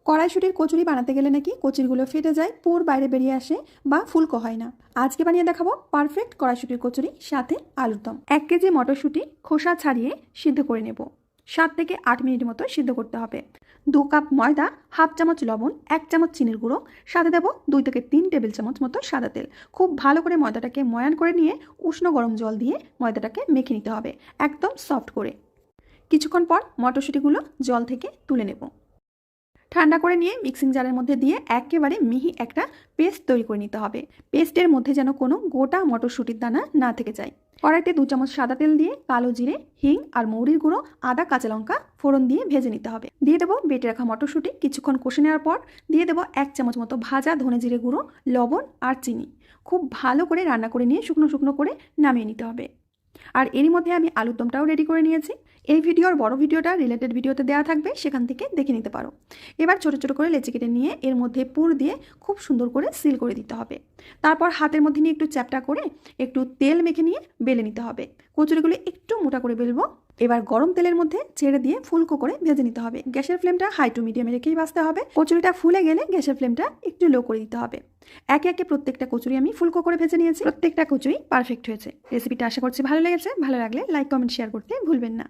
কড়াইশুঁটির কচুরি বানাতে গেলে নাকি কচুরিগুলো ফেটে যায়, পুর বাইরে বেরিয়ে আসে বা ফুলকো হয় না। আজকে বানিয়ে দেখাবো পারফেক্ট কড়াইশুঁটির কচুরি সাথে আলুর দম। 1 কেজি মটরশুঁটি খোসা ছাড়িয়ে সিদ্ধ করে নেব। 7 থেকে 8 মিনিট মতো সিদ্ধ করতে হবে। 2 কাপ ময়দা, হাফ চামচ লবণ, 1 চামচ চিনির গুঁড়ো, সাথে দেবো 2 থেকে 3 টেবিল চামচ মতো সাদা তেল। খুব ভালো করে ময়দাটাকে ময়ান করে নিয়ে উষ্ণ গরম জল দিয়ে ময়দাটাকে মেখে নিতে হবে একদম সফট করে। কিছুক্ষণ পর মটরশুঁটিগুলো জল থেকে তুলে নেব। ঠান্ডা করে নিয়ে মিক্সিং জারের মধ্যে দিয়ে একেবারে মিহি একটা পেস্ট তৈরি করে নিতে হবে। পেস্টের মধ্যে যেন কোনো গোটা মটরশুঁটির দানা না থেকে যায়। কড়াইতে 2 চামচ সাদা তেল দিয়ে কালো জিরে, হিং আর মৌরির গুঁড়ো, আদা, কাঁচা লঙ্কা ফোড়ন দিয়ে ভেজে নিতে হবে। দিয়ে দেবো বেটে রাখা মটরশুঁটি। কিছুক্ষণ কষে নেওয়ার পর দিয়ে দেবো 1 চামচ মতো ভাজা ধনে জিরে গুঁড়ো, লবণ আর চিনি। খুব ভালো করে রান্না করে নিয়ে শুকনো শুকনো করে নামিয়ে নিতে হবে। আর এরই মধ্যে আমি আলুর দমটাও রেডি করে নিয়েছি। এই ভিডিওর বড় ভিডিওটা রিলেটেড ভিডিওতে দেওয়া থাকবে, সেখান থেকে দেখে নিতে পারো। এবার ছোট ছোট করে লেচি কেটে নিয়ে এর মধ্যে পুর দিয়ে খুব সুন্দর করে সিল করে দিতে হবে। তারপর হাতের মধ্যে নিয়ে একটু চ্যাপটা করে একটু তেল মেখে নিয়ে বেলে নিতে হবে। কচুরিগুলো একটু মোটা করে বেলবো। এবার গরম তেলের মধ্যে ছেড়ে দিয়ে ফুলকো করে ভেজে নিতে হবে। গ্যাসের ফ্লেমটা হাই টু মিডিয়ামে রেখেই ভাজতে হবে। কচুরিটা ফুলে গেলে গ্যাসের ফ্লেমটা একটু লো করে দিতে হবে। একে একে প্রত্যেকটা কচুরি আমি ফুলকো করে ভেজে নিয়েছি। প্রত্যেকটা কচুরি পারফেক্ট হয়েছে। রেসিপিটা আশা করছি ভালো লেগেছে। ভালো লাগলে লাইক, কমেন্ট, শেয়ার করতে ভুলবেন না।